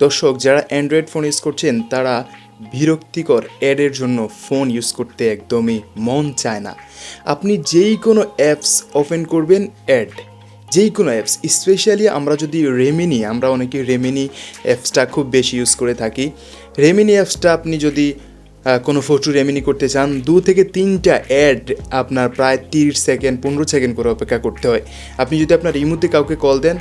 দর্শক, যারা Android phone use করছেন তারা বিরক্তিকর অ্যাডের জন্য ফোন ইউজ করতে একদমই মন চায় না। আপনি যেই কোনো অ্যাপস ওপেন করবেন অ্যাড, যেই কোনো অ্যাপস, স্পেশালি আমরা অনেকে রেমিনি অ্যাপসটা খুব বেশি ইউজ করে থাকি। রেমিনি অ্যাপসটা আপনি যদি কোনো ফটো রেমিনি করতে চান 2 থেকে 3টা অ্যাড আপনার প্রায় 30 সেকেন্ড 15 সেকেন্ড করে অপেক্ষা করতে হয়। আপনি যদি আপনার রিমোটে কাউকে কল দেন,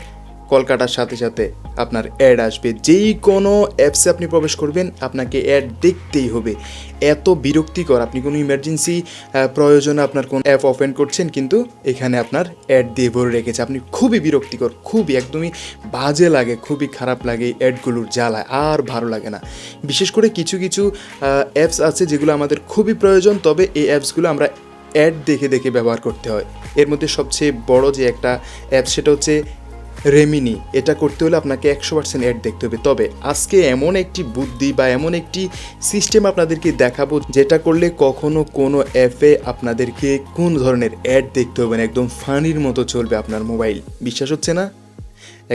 কল কাটার সাথে সাথে আপনার অ্যাড আসবে। যেই কোনো অ্যাপসে আপনি প্রবেশ করবেন আপনাকে অ্যাড দেখতেই হবে। এত বিরক্তিকর। আপনি কোনো ইমার্জেন্সি প্রয়োজনে আপনার কোন অ্যাপ ওপেন করছেন, কিন্তু এখানে আপনার অ্যাড দিয়ে ভরে রেখেছে। আপনি খুবই বিরক্তিকর, খুবই একদমই বাজে লাগে, খুবই খারাপ লাগে। অ্যাডগুলোর জ্বালায় আর ভালো লাগে না। বিশেষ করে কিছু কিছু অ্যাপস আছে যেগুলো আমাদের খুবই প্রয়োজন, তবে এই অ্যাপসগুলো আমরা অ্যাড দেখে দেখে ব্যবহার করতে হয়। এর মধ্যে সবচেয়ে বড় যে একটা অ্যাপ সেটা হচ্ছে রেমিনি। এটা করতে হলে আপনাকে 100% অ্যাড দেখতে হবে। তবে আজকে এমন একটি বুদ্ধি বা এমন একটি সিস্টেম আপনাদেরকে দেখাবো যেটা করলে কখনো কোনো অ্যাপে আপনাদেরকে কোন ধরনের অ্যাড দেখতে হবে না, একদম ফানির মতো চলবে আপনার মোবাইল। বিশ্বাস হচ্ছে না?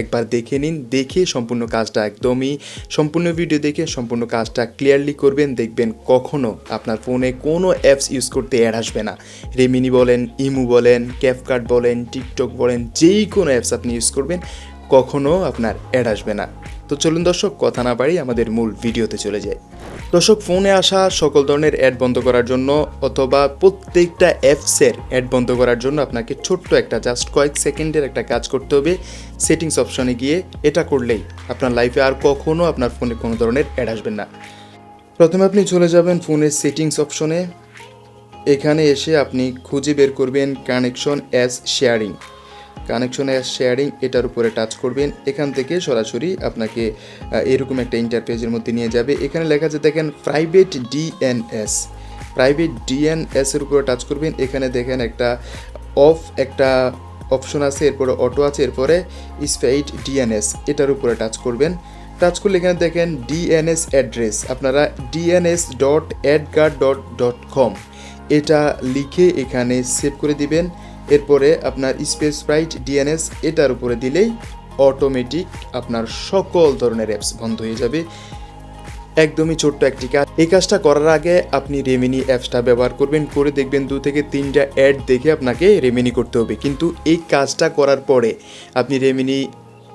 একবার দেখে নিন, দেখে সম্পূর্ণ ভিডিও দেখে সম্পূর্ণ কাজটা ক্লিয়ারলি করবেন। দেখবেন কখনো আপনার ফোনে কোনো অ্যাপস ইউজ করতে অ্যাড আসবে না। রেমিনি বলেন, ইমু বলেন, ক্যাপকাট বলেন, টিকটক বলেন, যেই কোনো অ্যাপস আপনি ইউজ করবেন কখনো আপনার অ্যাড আসবে না। তো চলুন দর্শক, কথা না বাড়ি আমাদের মূল ভিডিওতে চলে যায়। দর্শক, ফোনে আসা সকল ধরনের অ্যাড বন্ধ করার জন্য অথবা প্রত্যেকটা অ্যাপসের অ্যাড বন্ধ করার জন্য আপনাকে ছোট্ট একটা জাস্ট কয়েক সেকেন্ডের একটা কাজ করতে হবে। সেটিংস অপশনে গিয়ে এটা করলেই আপনার লাইফে আর কখনো আপনার ফোনে কোনো ধরনের অ্যাড আসবে না। প্রথমে আপনি চলে যাবেন ফোনের সেটিংস অপশনে। এখানে এসে আপনি খুঁজে বের করবেন কানেকশন অ্যাজ শেয়ারিং। এটার উপরে টাচ করবেন। এখান থেকে সরাসরি আপনাকে এরকম একটা ইন্টারফেসের মধ্যে নিয়ে যাবে। এখানে লেখা আছে দেখেন প্রাইভেট ডিএনএস এর উপরে টাচ করবেন। এখানে দেখেন একটা অপশন আছে, এরপরে অটো আছে, এরপরে স্পাইড ডিএনএস, এটার উপরে টাচ করবেন। টাচ করলে এখানে দেখেন ডিএনএস অ্যাড্রেস, আপনারা dns.adguard.com এটা লিখে এখানে সেভ করে দিবেন। এরপরে আপনার স্পেসিফাইড ডিএনএস এটার উপরে দিলেই অটোমেটিক আপনার সকল ধরনের অ্যাপস বন্ধ হয়ে যাবে। একদমই ছোট্ট একটি কাজ। এই কাজটা করার আগে আপনি রেমিনি অ্যাপসটা ব্যবহার করবেন, করে দেখবেন 2 থেকে 3টা অ্যাড দেখে আপনাকে রেমিনি করতে হবে। কিন্তু এই কাজটা করার পরে আপনি রেমিনি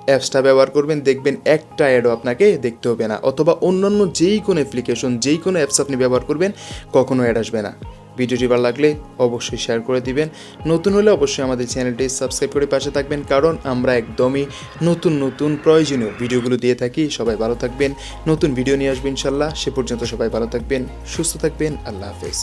অ্যাপসটা ব্যবহার করবেন, দেখবেন একটা অ্যাডও আপনাকে দেখতে হবে না। অথবা অন্যান্য যেই কোনো অ্যাপ্লিকেশন, যেই কোনো অ্যাপস আপনি ব্যবহার করবেন কখনো অ্যাড আসবে না। ভিডিওটি ভালো লাগলে অবশ্যই শেয়ার করে দিবেন। নতুন হলে অবশ্যই আমাদের চ্যানেলটি সাবস্ক্রাইব করে পাশে থাকবেন, কারণ আমরা একদমই নতুন প্রয়োজনীয় ভিডিওগুলো দিয়ে থাকি। সবাই ভালো থাকবেন, নতুন ভিডিও নিয়ে আসবেন ইনশাল্লাহ। সে পর্যন্ত সবাই ভালো থাকবেন, সুস্থ থাকবেন। আল্লাহ হাফেজ।